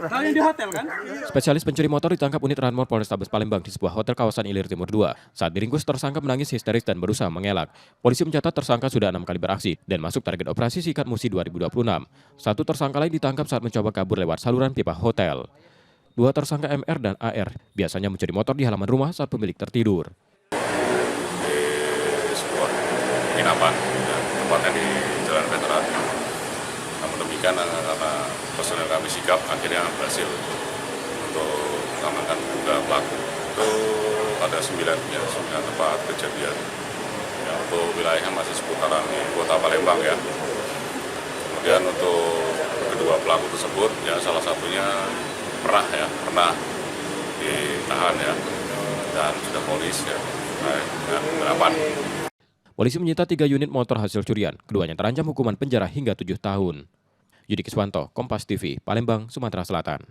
Kalian di hotel kan? Spesialis pencuri motor ditangkap unit Ranmor Polrestabes Palembang di sebuah hotel kawasan Ilir Timur 2. Saat diringkus, tersangka menangis histeris dan berusaha mengelak. Polisi mencatat tersangka sudah 6 kali beraksi dan masuk target operasi Sikat Musi 2026. Satu tersangka lain ditangkap saat mencoba kabur lewat saluran pipa hotel. Dua tersangka MR dan AR biasanya mencuri motor di halaman rumah saat pemilik tertidur. Di sebuah penginapan, tempatnya di Jalan Veteran. Namun demikian, karena personel kami sigap, akhirnya berhasil untuk mengamankan tiga pelaku. Itu ada 9 tempat kejadian. Ya, untuk wilayahnya masih seputaran di kota Palembang ya. Kemudian untuk kedua pelaku tersebut, ya salah satunya pernah ditahan ya, dan sudah polis ya, dengan penerapan. Polisi menyita 3 unit motor hasil curian. Keduanya terancam hukuman penjara hingga 7 tahun. Yudi Kiswanto, Kompas TV, Palembang, Sumatera Selatan.